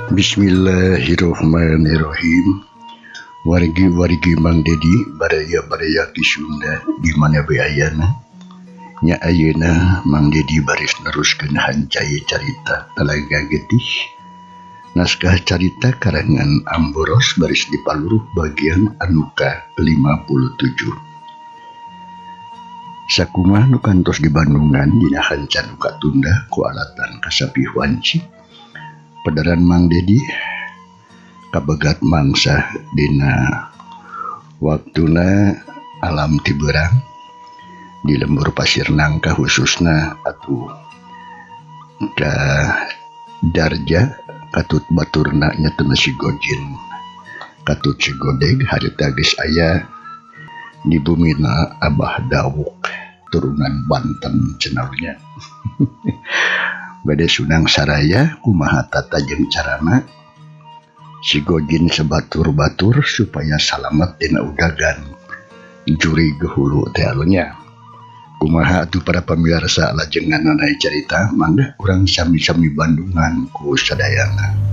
Bismillahirrahmanirrahim. Wargi-wargi Mang Dedi baraya-baraya ki Sunda di mana beayana. Nya ayeuna Mang Dedi baris neruskeun hancai carita Talaga Getih. Naskah carita karangan Amboros baris dipaluruh bagian anu ka-57. Sakumaha nu kantos di Bandungan dina hancan nu katunda ku alatan kasapi wanci. Padaran Mang Dedi kabegat mangsa dina waktuna alam tiberang di lembur pasir nangka khususna atuh ka Darja katut baturna nya teu Sigojin katut Sigodeg harita geus aya di bumina Abah Dawuk turunan Banten cenahnya. Bade Sunang Saraya kumaha tata jeung carana Sigojin sebatur-batur supaya salamet dina udagan juri gehulu teh alunya. Kumaha atuh para pamirsa lajengan nanae carita mangga urang sami-sami Bandungan ku sadayana.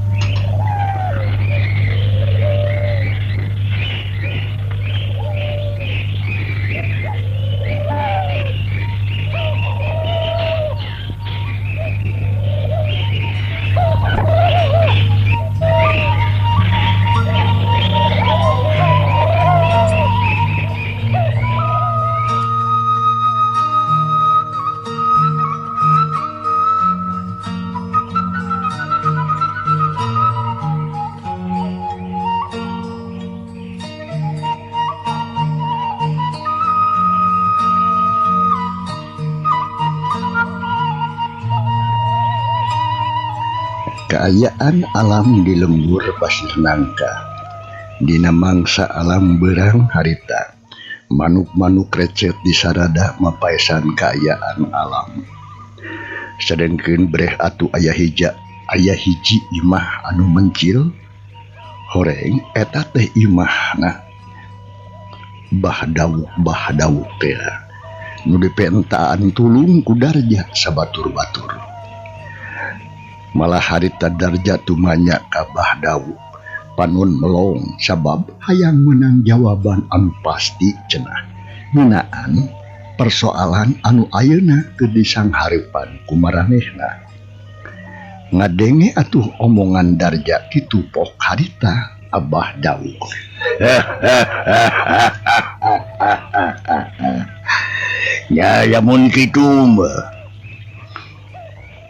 Keayaan alam di lembur pasir nangka dina mangsa alam berang harita manuk-manuk recet di sarada mapaesan keayaan alam. Sedengkeun breh atuh aya hiji imah anu mencil horeng eta teh imahna Bah Dawuk teh nu dipentaan tulung ku Darja sabatur-batur. Malah harita Darja tumanya ka Bah Dawuk panun melong sabab hayang menang jawaban anu pasti cenah ngeunaan persoalan anu ayeuna keur disanghareupan ku maranehna. Ngadenge atuh omongan Darja kitu pok harita Abah Dawuk. Ya lamun kitu mah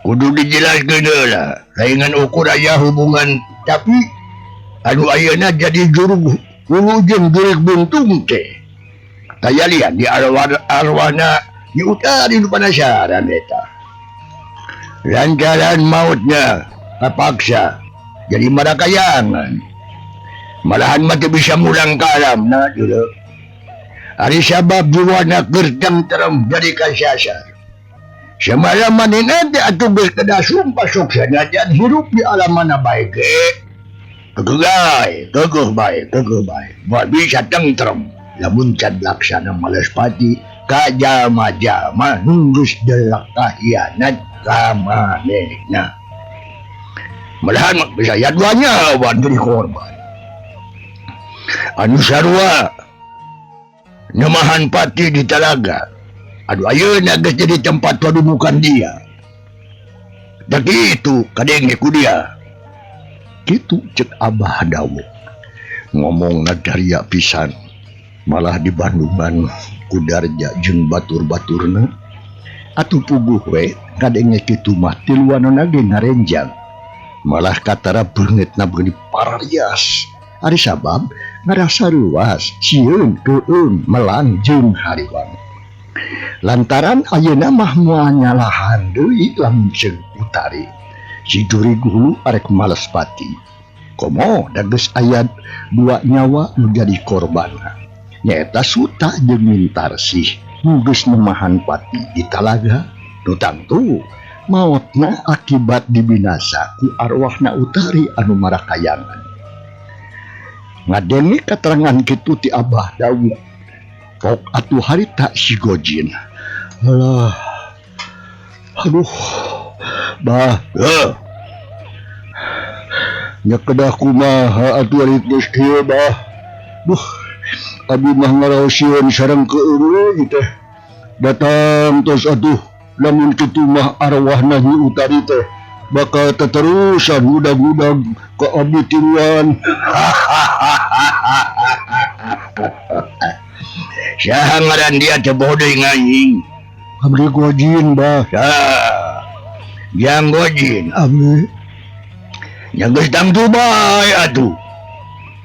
kudu dijelaskeun heula laingan ukur aya hubungan tapi anu ayeuna jadi juru jeung jureg buntung teh taya lian di arwana di utari nu panasaran eta lantaran mautnya kapaksa jadi marakayangan malahan mah teu bisa mulang ka alamna dulu ari sabab jiwana keur tentrem jadi kasasar. Semalam manehna teh atuh geus kada sumpah sok sanajan hirup di alam mana bae ge. Keueuh bae. Moal bisa tentrem lamun can laksana malespati ka jalma-jalma nu geus delak kahianat ka manehna. Malahan bisa yaduanya wan jadi korban. Anu sarua nemahan pati di Talaga. Aduh ayeuna geus jadi tempat padudukan dia. Da kitu kadenge ku dia. Kitu cek Abah Dawuk. Ngomongna daria pisan. Malah di Bandungan ku Darja jeung batur-baturna atuh puguh we kadenge kitu mah tiluanana ge ngarenjang. Malah katara beungeutna beuni pararias. Ari sabab ngarasa ruas, sieun, keueung, melang jeung hariwang. Lantaran ayeuna mah moal nyalahan deui lamun ceuk utari si juri gulu arek malespati komo da geus aya dua nyawa nu jadi korbanna nyaeta Suta jeung Mintarsih nu geus nemahan pati di Talaga nu tangtu maotna akibat dibinasa ku arwahna utari anu marakayangan. Ngadenge katerangan kitu ti Abah Dawuk pok atuh harita Sigojin. Aduh, bah, nya kedah kumaha atuh ari geus kieu bah. Duh, abi mah ngaraosieun sareng keureung teh. Datang tos atuh lamun kitu mah arwahna Nyi Utari teh bakal teterusan udag-udag ka abdi tiluan. Saha ngaran dia teh bodoi nganying? Abdi Gojin bah. Yang Gojin abdi. Yang geus tangtu bae atuh.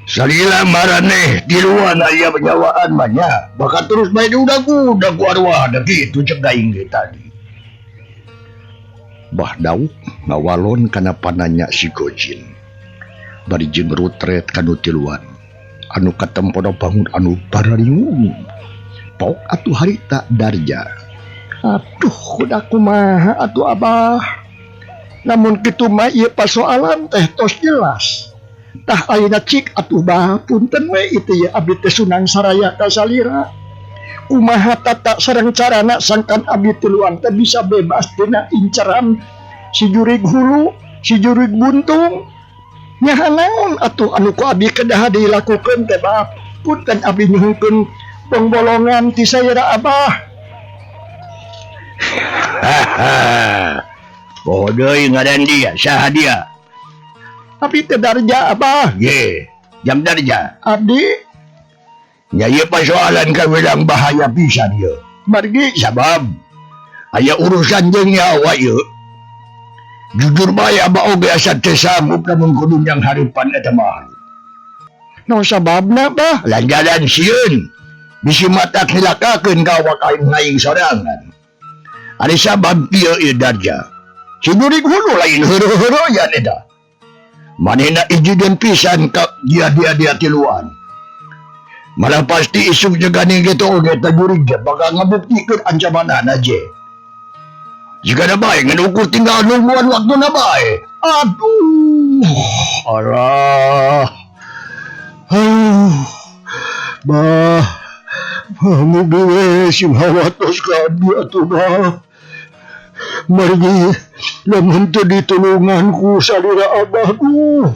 Salila maraneh tiluan aya penyawaan mah nya. Bakal terus bae udag-udag ku arwah da kitu cek gaing ge tadi. Bah Daud ngawalon kana pananya si Gojin. Bari jeung rutret kanu tiluan. Anu katempono bangun anu bararingung. Pok atuh harita Darja. Aduh kuda kumaha atuh Abah. Namun kitu mah ieu pasoalan teh tos jelas. Tah ayeuna cik atuh bah punten we itu ya abdi teh sunang saraya ka salira. Kumaha tata sareng carana sangkan abdi tiluan teh bisa bebas tina inceran si jurig hulu, si jurig buntung. Nyaha naon atuh anu ku abdi kedah dilakukeun teh bah. Punten abdi nyuhunkeun pengbolongan ti saira Abah. Bodoi ngaran dia, saha dia? Abdi teh Darja Abah. Ye, jam Darja. Abdi nya ieu pasoalan kawilang bahaya pisan ieu. Margi sabab aya urusan jeung nyawa ieu. Jujur bae Abah oge asa teu sanggup lamun kudu nyang haripan eta mah. Naon sababna bah? Lanjaran sieun bisi mata hilakakeun ka awak aing sorangan. Ari sabab ieu Darja. Si jurig hulu lain heureuh-heureuyan eta. Manehna ijieun pisan ka dia tiluan. Malah pasti isuk jegani gitu oge teh jurig bakal ngabuktikeun ancamanana je. Jika na bae ngan ukur tinggal nungguan waktu na bae. Aduh. Allah. Bah. Mugi we simhawa tos ka dia tuh bah. Margi lamun teu ditulungan ku salira Abah duh.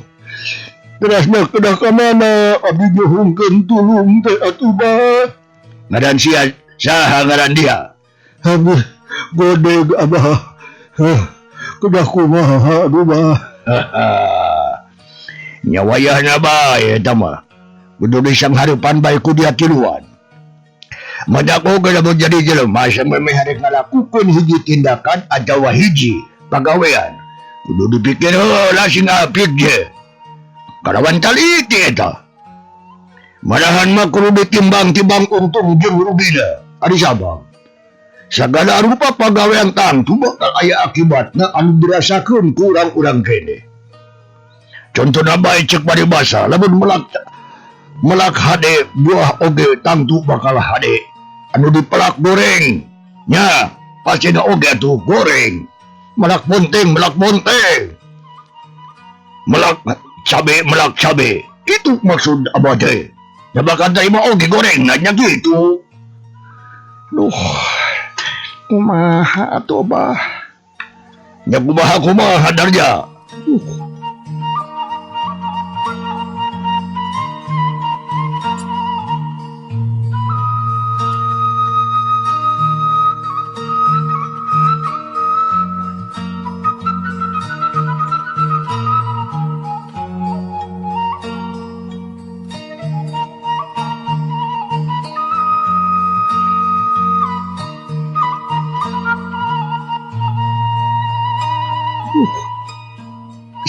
Terasna kedah ka mana abdi nyuhungkeun tulung teh atuh bah. Ngaran sia saha ngaran dia? Abdi Godeg Abah. Kedah kumaha aduh bah. Nya wayahna bae eta mah. Kudu disang harapan bae ku dia tiluan. Madak oge lamun jadi jelema samemeh harek ngalakukeun hiji tindakan atawa hiji pagawean. Kudu dipikir heula sing apik je. Kalawan taliti eta. Malahan mah kudu ditimbang-timbang untung jeung rugina. Ari sabab sagala rupa pagawean tangtu bakal aya akibatna anu dirasakeun ku urang-urang kene. Contona bae cek paribasa lamun melak hade buah oge tangtu bakal hade. Anu dipelak goreng nya pasina oge atuh goreng. Melak monteng melak cabe itu maksud Abah teh. Ya bakal terima oge goreng nya gitu. Duh kumaha atuh Abah. Ya kumaha Darja.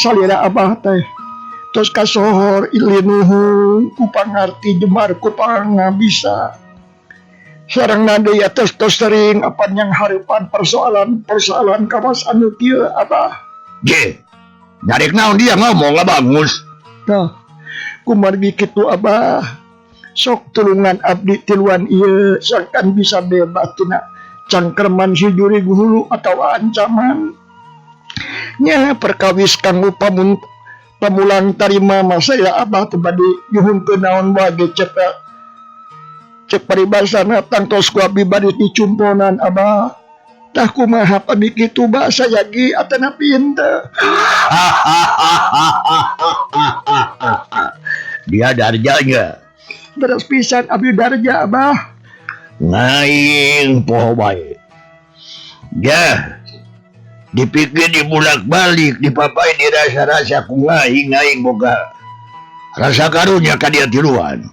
Salira Abah teh tos kasohor ilinuhung ku pangarti jemar ku pangabisa. Sareng deui tos sering apan yang hareupan persoalan kawas anu kieu Abah. Ge, nyarek naon dia ngomong Abangus. Tah, kumargi kitu Abah. Sok tulungan abdi tiluan ieu sangkan bisa bebas tina cangkerman si jurig hulu atawa ancaman. Nya perkawis kanggo pamulang tarima mah saya Abah teu bade nyuhunkeun naon bage cek paribasana tangtos ku abdi bade dicumponan Abah. Tah kumaha pami kitu bah saya gi atana pinter. dia darjanya. Beres pisan abdi darja Abah. Ngaing poho bae. Ya, dipikir dibulak-balik, dipapai dirasa-rasa ku ngaing boga rasa karunya ka dia tiluan.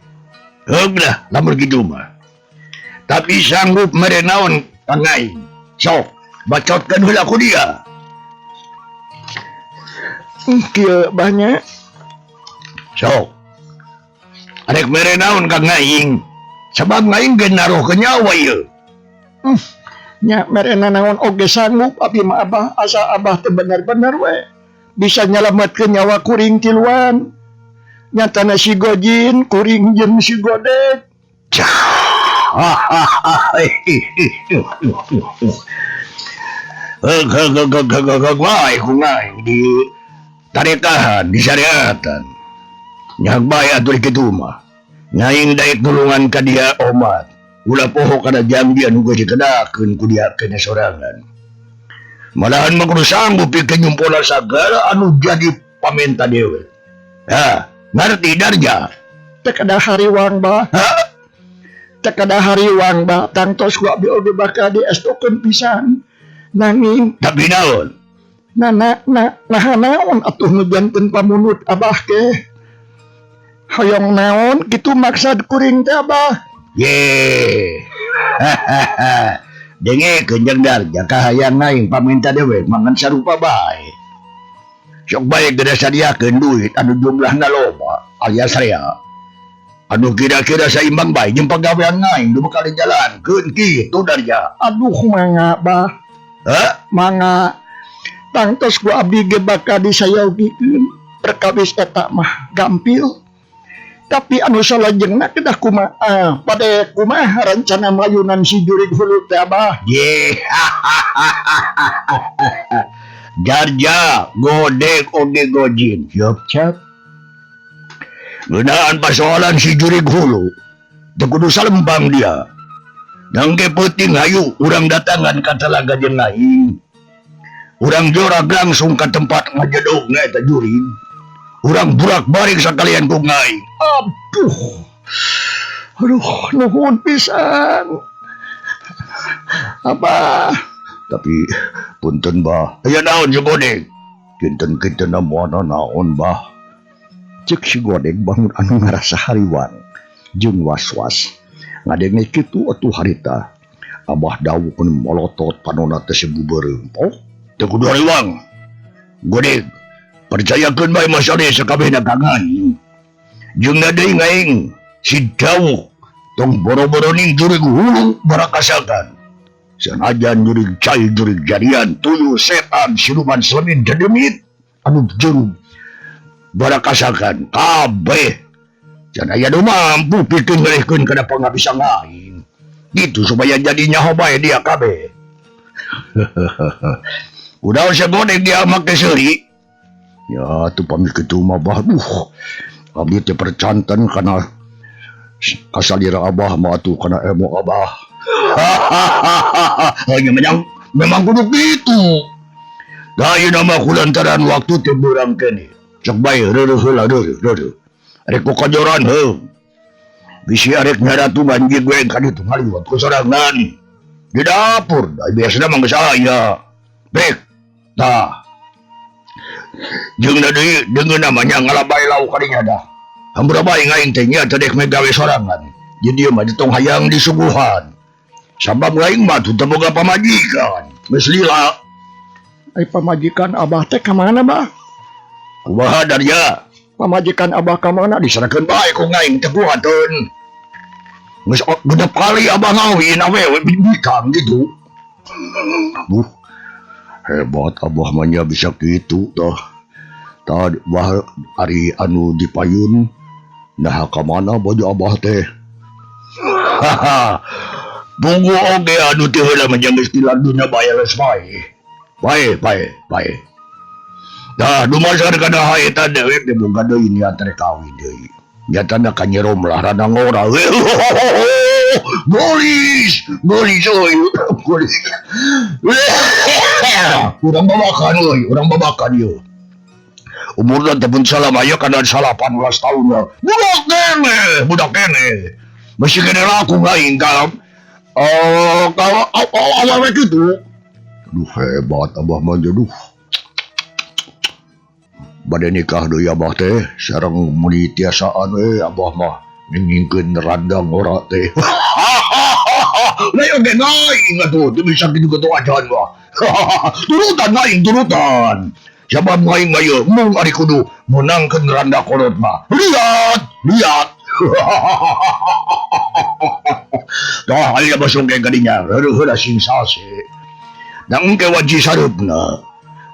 Heuglah, lamun kitu mah. Tapi sanggup merenaon ka ngaing. Sok, bacotkeun heula ku dia. Kieu banyak. Sok. Arek merenaon ka ngaing. Sebab ngaing geus naruhkeun nyawa ieu. Nya merena naon oge sanggup abdi mah Abah asa Abah teh bener-bener we bisa nyelametkeun nyawa kuring tiluan. Nyatana si Gojin kuring jeung si Godek. Wae ku ngaing di tarekahan, di syariatan. Nyak bae atuh kitu mah. Ngaing daek nulungan ka dia omat. Ulah poho kana jambi anu geus dikedakeun ku dia kena sorangan. Malahan mah kudu sanggup pikeun nyumpulna sagala anu jadi pamenta dewe. Ha, ngarti darja? Teu kada hariwang Bah. Teu kada hariwang Bah, tangtos ku abdi oge bakal diestokeun pisan. Nanging Tapi naon? nah naon atuh nujankeun pamunut Abah ke. Hoyong naon kitu maksud kuring teh Abah. Ye. Denge keunjang darja kahayang ngaing paminta dewe mangan sarupa bae. Sok bae geus sadiakeun duit anu jumlahna loba alias rea. Anu kira-kira saimbang bae jeung pagawean ngaing nu bakal dijalankeun kitu darja. Aduh mangga Bah. Mangga tangtos ku abdi ge bakal disayogikeun perkawis eta mah gampil. Tapi anu salajengna kedah kumaha pade kumaha rencana mayunan si jurig hulu teh Abah. Ye. Darja Godek oge Gojin. Siap. Ngeunaan persoalan si jurig hulu. Teu kudu salempang dia. Nangge penting hayu urang datangan ka talaga jeung ngaing. Urang jorag langsung ka tempat ngajedogna eta jurig. Urang burak-barik sakalian ku ngaing. Aduh, nuhun pisan. Abah. Tapi punten Bah. Aya naon si Godek? Kinten-kinten namuana naon Bah? Cek si Godek bangun anu ngarasa hariwang jeung was-was. Ngadenge kitu atuh harita. Abah dawukeun molotot panonna teh sebubereung. Teu kudu hariwang. Godek, percayakeun bae masalah sakabehna ka ngaing. Jeung deui ngaing si dawuh tong boro-boro ning jurig hulu barakasakan. Sanajan jurig cai jurig jadian tuyul setan siluman selemin dedemit anu jurug barakasakan kabeh. Can aya nu mampu pikeun ngalihkeun kana pangabisa ngaing. Gitu supaya jadi nyaho bae dia kabeh. Udah usah Godek dia make seuri. Ya tu pamih kitu mah Bah. Abdi teh percanten kana kasalira Abah mah atuh kana emo Abah. Hanya memang kudu kitu. Da ieu mah kulantaran waktu teh beurang keneh. Sok bae reureuh heula reureuh. Arek kokojoran heuh. Bisi arek nyaratu banjir gue ka ditu ngaliwat ku sorangan. Di dapur, da biasana mah geus aya. Bek. Tah. Jeung deui deungeun namanya ngalabai lauk kadinya dah. Hampura bae ngaing teh nya teh dek megawe sorangan. Jadi ieu mah ditong hayang disuguhan. Sabab ngaing mah teu boga pamajikan. Geus lila. Ai pamajikan Abah teh ka mana Bah? Kumaha Darja? Pamajikan Abah ka mana Diserahkeun bae ku ngaing teh kuateun. Geus genep kali Abah ngawin awewe bikang gitu. Hebat Abah mah nya bisa kitu tah. Tah bah ari anu dipayun nah ka mana bojo Abah teh. Tunggu oge anu teh heula mah geus dilandunya bae les bae. Bae. Dah dumasar kana haeta dewek teh boga deui niat rek kawin deui. Nyatana ka nyerom lah rada ngora. Golis oi. Golis. Urang babakan ieu. Umur na tapon sa lamaya ka na sa 18 taon na. Budak kene. Masih kena aku ngayon ka. Awal gitu. Duh hebat abah mah duh. Bade nikah deui abah teh sareng muni tiasaan abah mah ningingkeun randang ora teh. Lain ge naing atuh teu bisa kitu kitu ajan mah. Turutan naing turutan. Siapa ngaing ayeuna mung ari kudu menangkeun randa kolot mah. Lihat. Tah aya basong ke kadinya heureul sing sase. Nang ke waji sareupna.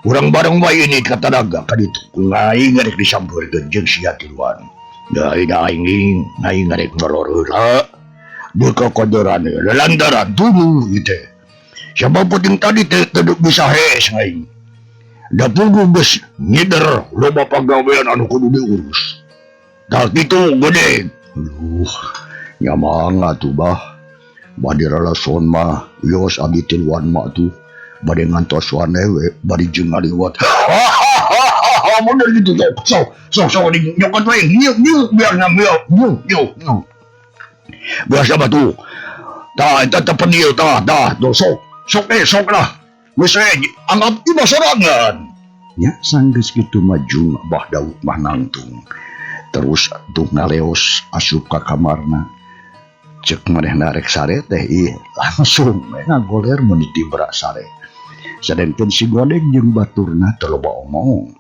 Urang bareng wae ini kata daga kaditu ngaing rek disampurkeun jeung sia tiluan. Aing rek ngororheula. Beuka kodoran lantaran tuluy teh. Siapa penting tadi teh teu bisa hees ngaing. Da puguh geus ngider loba pagawean anu kudu diurus. Tah kitu gede. Nyamang atuh bah. Bade ralason mah yos abdi tiluan mah tuh. Bade ngantos wanewe bari jeung ngaliwat. Bener gitu so di nyokot wae nyuk biar ngambil nyuk. Biasa batu. Tah eta teh pendieu tah sok lah. Geus anggap ieu sorangan. Nya sanggeus kitu maju Abah Daud mah nangtung. Terus tuh ngaleos asup ka kamarna. Cek manehna rek sare teh langsung ngagoler mun ditibra sare. Sadengkeun si Godeg jeung baturna teu loba omong.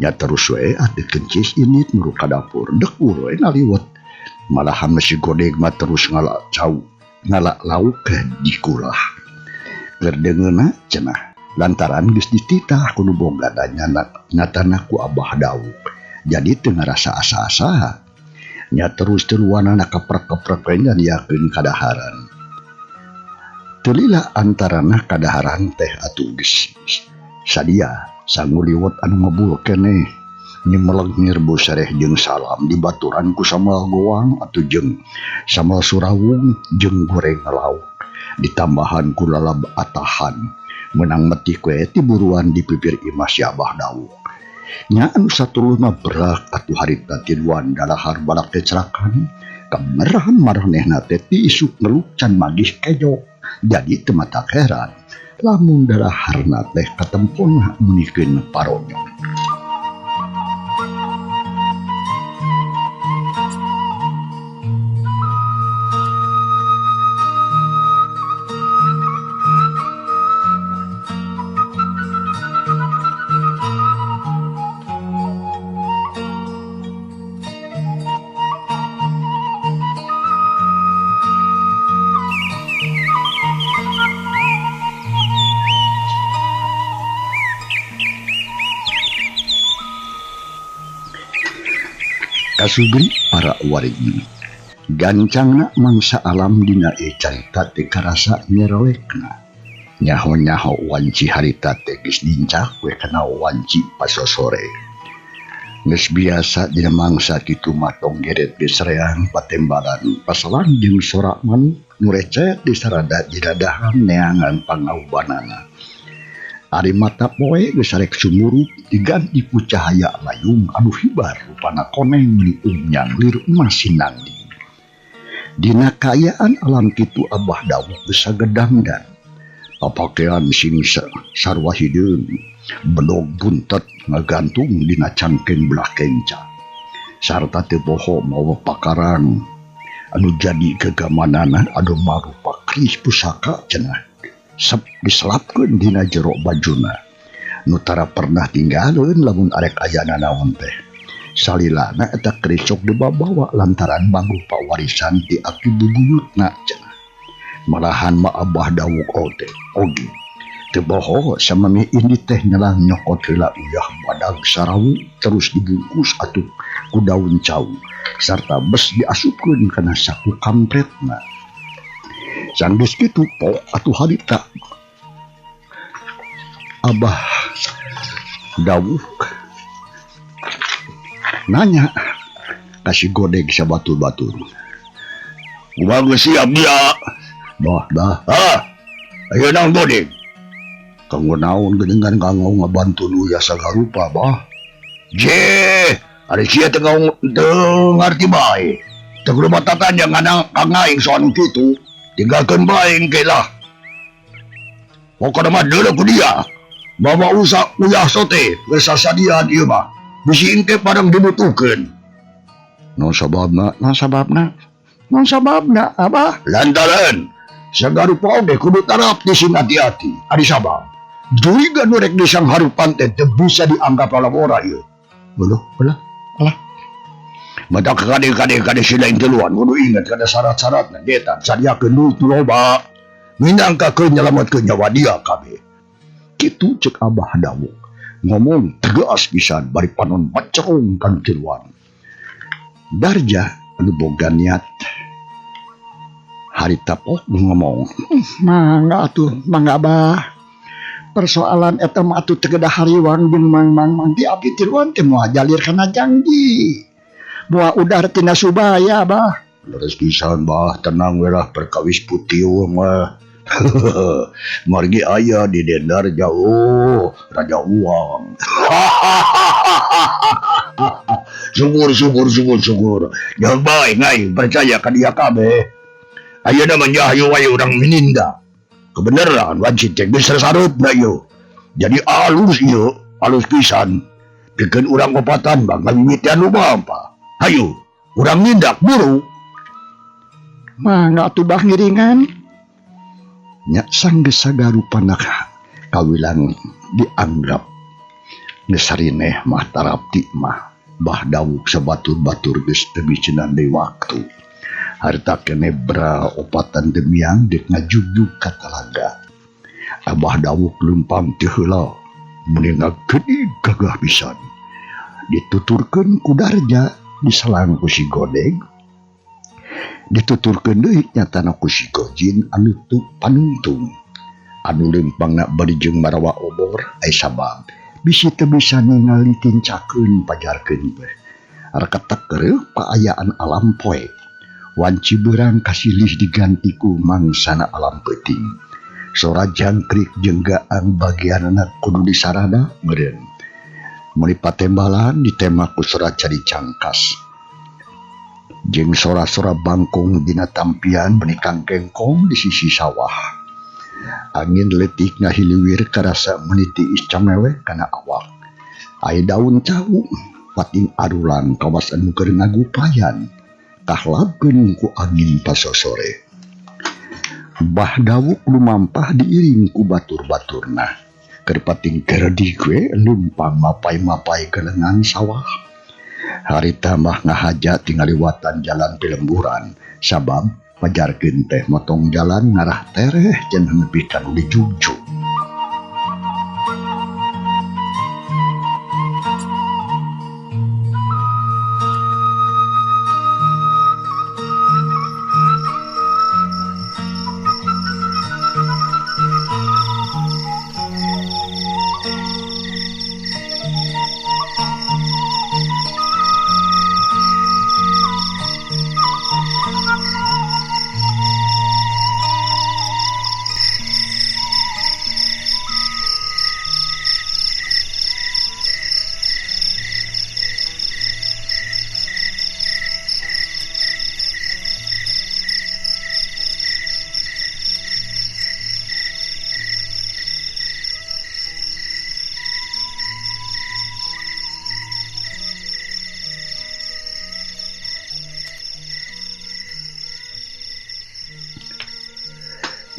Nya terus we atuh kencis init nuru ka dapur dek we ngaliwat. Malahan si Godeg mah terus ngalak lauk di kulah. Keur deungeuna cenah lantaran geus dititah ku nu boga nyatana ku Abah Daud. Jadi teu ngarasa asa-asa. Nya terus tiluanana kaprek-keprek nya diakeun kadaharan. Teu lila antarana kadaharan teh atuh geus sadia sanguliwat anu ngabul keneh nimeleg nirbu sareh jeung salam dibaturan ku Samuel Goang atuh jeung Samuel Surawung jeung goreng lauk ditambahan ku lalab atahan menang metih kue tiburuan di pipir imah si Abah Daud. Nya anu satuluh mah berak atuh harita tiluan dalahar balak teh cerakan kamerahan maranehna teh ti isuk ngeluk can magih kejo. Jadi teu mata heran lamun dalaharna teh katemponna munikeun paronyo. Kasugri para warigi gancangna mangsa alam dina carita teh karasa nyerolekna nyaho wanci harita teh geus dincak we kana wanci pasosore geus biasa dina mangsa kitu mah tong geret geus reang patembalan pasalan jeung sorakman nu recet di sarada di dadahan neangan pangaubanana. Ari mata poe geus rek sumurup diganti ku cahaya layung anu hibar rupana koneng meniung nyanglir masinandi. Dina kaayaan alam kitu Abah Daud geus sagedangdan. Papakean sing sarua hideung bedog buntet ngagantung dina cangkeng belah kenca. Sarta teu poho mawa pakarang anu jadi kegamanana anu marupa keris pusaka cenah. Diselapkeun dina jero bajuna nu tara pernah tinggalkeun lamun arek ayana naon teh salilana eta kerisok dibawa lantaran mangrupa warisan ti aki bubuyutna cenah. Malahan ma Abah Daud oge teu boho samemi ini teh nyelang nyokot heula uyah badag sarawu terus dibungkus atuh ku daun cau sarta bes diasupkeun kana saku kampretna. Sanggeus kitu po atuh harita Abah Daud nanya kasih Godeg sabatur-batur. Kumaha geus siap dia? Dah. Ayo nang Godeg. Kanggo naon gedengan kanggo ngabantu nu ya sagarupa bah. Je, ada siya ngerti baik. Taglumatakan yang anak kangaing soan gitu, tinggalkan baing kailah. O ka naman dala ko dia, mama usa uyah sote, kesasadian iya ba, bisiin ke parang dibutukan. No sabab na, aba. Lantaran, sa garupa oge kudu tarap di sing hati-hati, adi sabab. Duri ganurek di sang harupan tete bisa dianggap labora iya. Bala. Mata kade sila yang teluan, kudu ingat kada syarat-syarat na detan, sadia kenul tuloba. Minang ka kenyelamat ke nyawa dia kabe. Kitu cek Abah Dawuk. Ngomong tegas pisan bari panon bacerong kan tiluan. Darja anu boga niat. Harita pok ngomong. Mangga Abah. Persoalan eta mah atuh tegedah hariwang jeung mang di abdi tiluan teh moal jalir kana janji. Moal udar tina subaya Abah. Leres pisan bah, tenang werah perkawis putih mah. Margi ayah di dendar jauh, raja uang. Syukur. Yang baik ngai, percaya ka dia kabe. Ayah na manyahayu wayu orang mininda. Kebenaran wajib cek besar sarut na iyo. Jadi alus pisan. Bikin orang opatan bang, ngamimitian lupa apa. Hayu, orang nindak buru. Mangga atuh bah ngiringan. Nya sanggeus sagarupanak kawilang dianggap ngesarineh mah tarapti mah Bah Dawuk sebatur-batur geus teu bicenan deui waktu. Harta kene bra opatan demiang dek ngajujug ka talaga. Abah Dawuk lempang teu heula mun ngageuning gagah pisan. Dituturkeun ku Darja diselang ku si Godeg. Dituturkeun deui nyatana ku si Gojin anu tu panuntung. Anu lempangna bari jeung marawa obor ai sabab bisi teu bisa ningali tincakeun pajarkeun teh. Arekatak keureuh paayaan alam poe. Wanci beurang kasilih diganti ku mangsana alam peuting. Sora jangkrik jeung gaang bagianna kudu disarada meureun. Muni patembalan ditembak ku sora cari cangkas. Jeung sora-sora bangkong dina tampian benikang kengkong di sisi sawah. Angin letik ngahiliwir karasa meniti iscamewe kana awak. Ai daun cau pating arulang kawas anu keur ngagupayan. Kahlapkeun ku angin pasosore. Bah Dawuk lumampah diiring ku batur-baturna. Keur pating keredik we lumpang mapai-mapai ke lengan sawah. Harita mah ngahaja tingaliwatan jalan pilemburan sabab pajarkeun teh motong jalan ngarah tereh cenah nepi ka nu dijujug.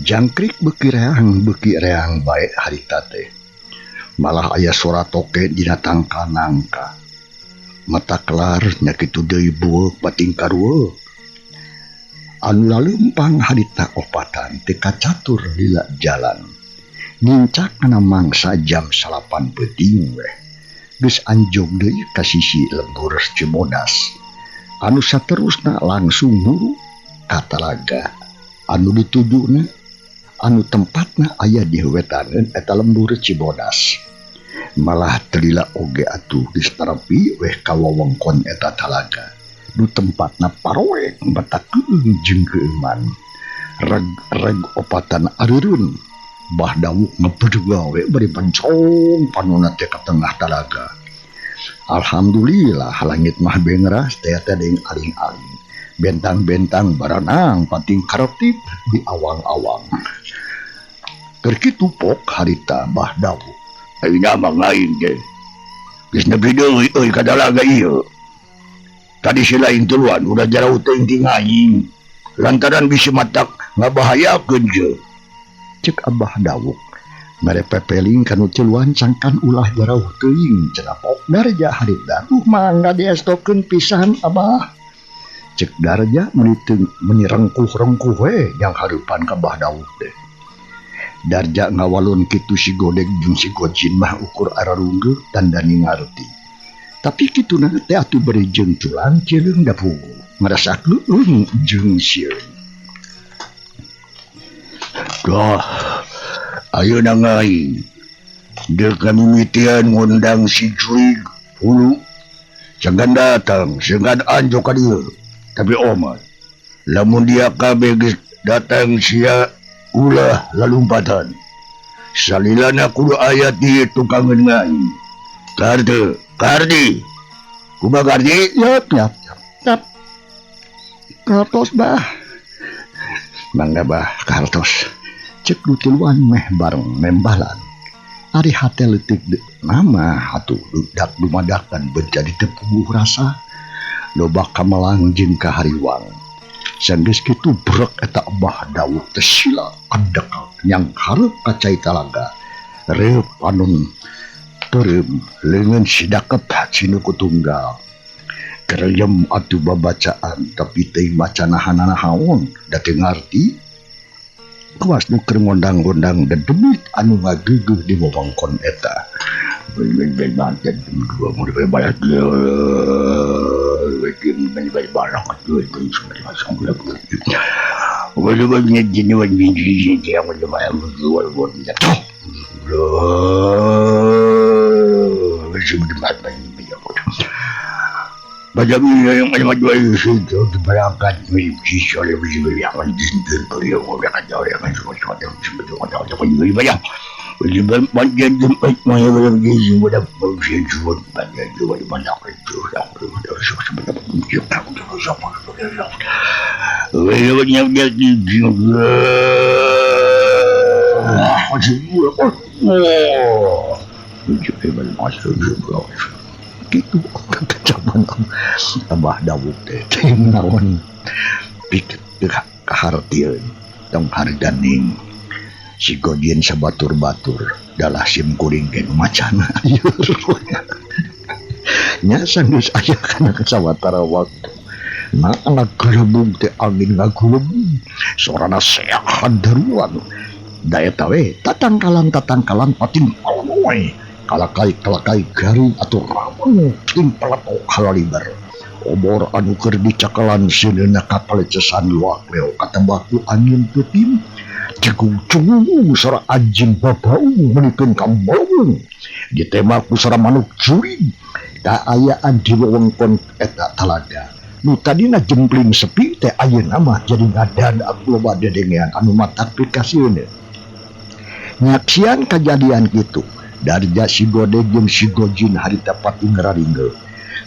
Jangkrik beuki reang bae harita teh. Malah aya suara toke dina tangka nangka. Mata kelar nya kitu deui bueuk pating karueuk. Anu laleumpang harita opatan teu kacatur lila jalan. Nincak kana mangsa jam 8 peuting we. Geus anjog deui ka sisi lembur Cibodas. Anu saterusna langsung muru ka talaga. Anu ditujuna anu tempatna aya di wetaneun eta lembur Cibodas. Malah telila oge atuh geus tarapi weh ka wewengkon eta talaga. Nu tempatna paroe batakeun jeung keuman. Reg opatan areureun. Bah Dawuk ngepedega we bari pancong panonna teh ka tengah talaga. Alhamdulillah langit mah bengeras teh deung aling-aling. Bentang-bentang baranang pating kareptip di awang-awang. Keur kitu pok harita Bah Dawu. Ayeuna mah lain ge. Geus nepi deui euy ka dalaga ieu. Tadi si lain tuluan udah jarau teuing ti ngaying. Lantaran bisi matak ngabahayakeun je. Cek Abah Dawuk mere pepeling kanu celuan sangkan ulah jarauh teuing cenah pok Darja harita. Mangga diestokeun pisan Abah. Cek Darja meuni rengkuh-rengkuh we yang hareupan ka Bah Dawuk teh. Darja ngawalun kitu si Godeg jeung si Gojin mah ukur ararunggeuk tandani ngarti. Tapi kituna teh atuh beri jeung culang cileung da pugu ngarasakeun jeung sieun. Dah, ayeuna ngai. Dek kamimitian ngundang si Juig hulu. Jangan datang, jangan anjo ka dieu. Tapi omat, lamun dia kabeh geus datang sia ulah lalumpatan. Salilana kudu aya di tukangeun ngai. Kardi. Kumaha Kardi? Yap. Kartos Bah. Mangga Bah, kartos. Cek dutiluan meh bareng membalan. Ari hate leutik nama atuh dak dumadakan menjadi tepuguh rasa. Loba kamelang jeung kahariwang. Sanggeus kitu brek eta Bah Dawuk teh sila adek yang hareup ka cai talaga. Reup anun teureum leungeun sidakep cinu kutunggal. Kereyem atuh babacaan tapi teuing macana nahaon da teu ngarti. Kuas nu keur ngondang-gondang dedemit anu ngageugeuk di wewengkon eta. Ben bantet dua mun bayar wekin ben barang atuh itu macam bulan. Waduh banyak jenis biji yang macam jual buat dia. Macam debat banyak. Baca yang macam jual itu berangkat biji oleh biji yang disendiri beliau orang jauh yang semua sebetulnya banyak. Banyak jumpa maya biji pada biji jual banyak jual banyak itu yang banyak dia juga. Masih juga. Jadi masuk juga. Gitu kecaman Abah Dawuk teh naon pikir kahartieun tong harganing si Gojin sabatur-batur dalah sim kuring ke macana ayeur nya sanggeus aya kana sawatara waktu na anak gelembung teh angin ngagulung sorana seak handaruan da eta we tatangkalan pating aloe kalakai garing atau ramang timpalatok halalibar obor anu keur dicakalan seuneuna kapalecesan luak leo katambaku angin peuting cegung sora anjing babau menikeun kambau ditembak ku sora manuk jurig kaayaan di wewengkon eta talaga nu tadina jempling sepi teh ayeuna mah jadi ngadan loba dedengean anu matak pikasieun nyaksian kejadian kitu. Darja si Godeg jeung si Gojin harita pating ngararinggeul.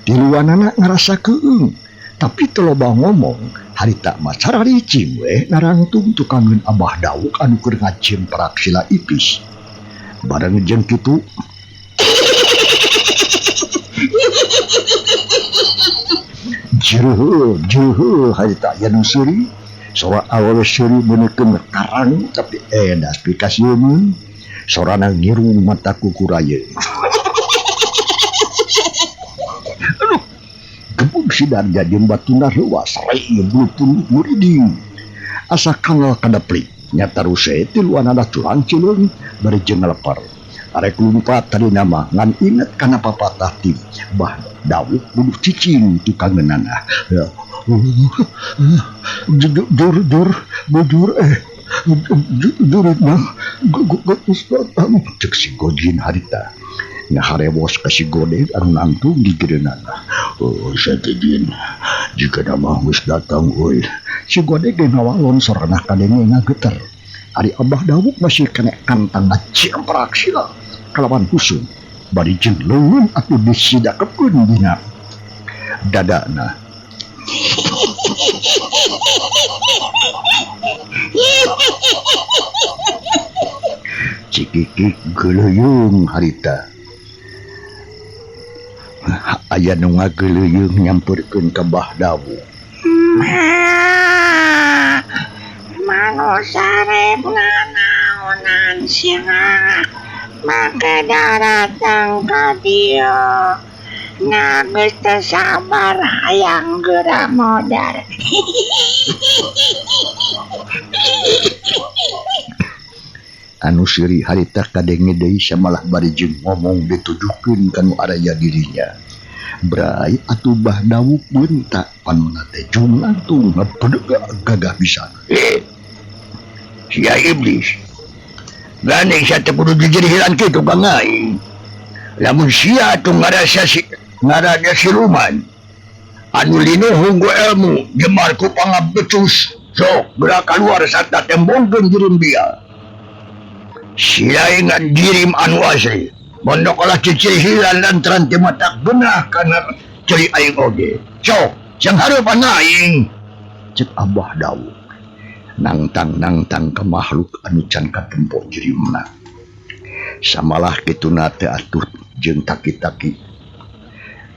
Tiluanana ngarasa keung, tapi teu loba ngomong, harita mah cararicing we narangtung tukangeun Abah Dawuk anu keur ngaciem perak sila ipis. Bareng jeung kitu Jeuh harita aya nu seuri, sora awewe seuri beuneukeun karang tapi endas pikasieun. Sorana ngirung mata kukuraya. Aduh, gebuk si Darja jeung batuna reuas rei bulupun muriding. Asa kangal kada plik nyata ruse tiluan ada curang cileung bari jeung ngalepar. Arek lumpat tadi nama ngan inget kana papatah ti Bah Dawuk bunuh cicing tukangeunana. Jujur Durit mah gugus datang cek si Gojin harita ngaharewos ka si Godeg anu nangtung di gereunana. Oh satejin jika nama geus datang euy si Godeg ge ngawalon sorana kadenge ngageter. Ari Abah Dawuk masih kena kantang ngacemprak sila kalawan kusum bari jeung leungeun atuh disidakepkeun dina dadana. Cikikik geleuyung harita. Aya nu ngageleuyung nyamperkeun ka Bahdawu. Manusarep nganaonan sia make datang ka dieu. Nah, geus teu sabar hayang geura modal. Anu siri harita kadenge deui samalah bari jeung ngomong ditujukeun kanu araya dirinya. Brai atuh Bahdawu beuntak panonna teh jumlantung ngapedega gagah pisan. Sia iblis. Gandeng sia teh kudu dijerihilan kitu ka aing. Lamun sia tu ngarasa siluman anu linuhung ku ilmu jemar ku pangabecus sok gerak keluar sarta tembongkeun jirim dia. Sia ingat jirim anu asli mondok olah cicir hilang lantaran teu matak beunah kana ceri aing oge. Sok jang hareupan aing Cek Abah Dawu nangtang ke makhluk anu can katempo jirimna. Samalah kituna teh atuh jeung taki-taki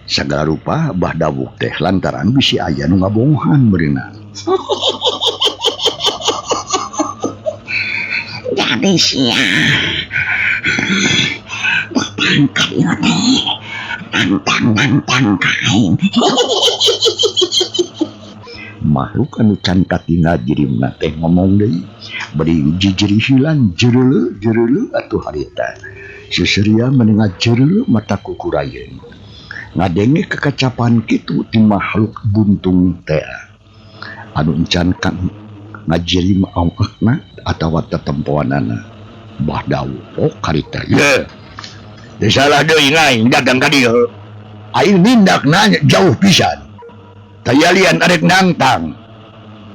sagala rupa Abah Dawu teh lantaran bisi aya nu ngabongan beunang. Jadi sia datang ka dieu teh nantang ka aing. Makhluk anu can katina jirimna teh ngomong deui bari jijerihilan jereuleu atuh harita. Suseria menengah jereuleu mata kukurayeun. Ngadenge kekacapan kitu ti makhluk buntung teh anu encan kan ngajerim awakna atawa tetempoanana. Bahdawu pok harita. ye disalah deui aing dagang ka dieu. Aing nindakna jauh pisan tayalian arek nangtang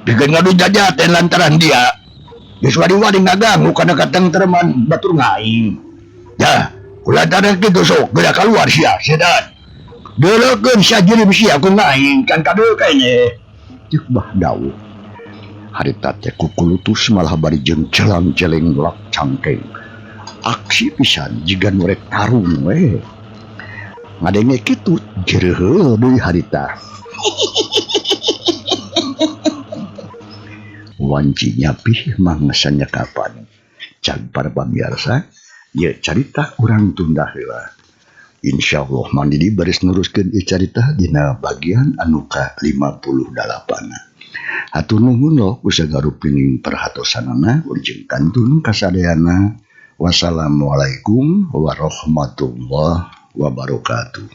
pikeun ngadu jajaten lantaran dia geus wadi-wadi ngaganggu kana katengtreman batur ngaing. Ya kulantaran kitu sok geura kaluar sia sedan deulekeun sia jirim sia ku ngaing can kadeu kene. Cek Bahdawu harita teh kukulutus malah bari jeung celang-celeng lak cangkeng. Aksi pisan jiga nu rek tarung we. Ngadenge kitu jereul deui harita. Wanci nyapih mangasanya kapan. Cag para pamirsa, ye carita urang tunda heula. Insyaallah mandi baris neruskeun ieu carita dina bagian anu ka-58. Hatur nuhun lo kusagarupining perhatosanana urang kantun kasadeana. Wassalamualaikum warahmatullahi wabarakatuh.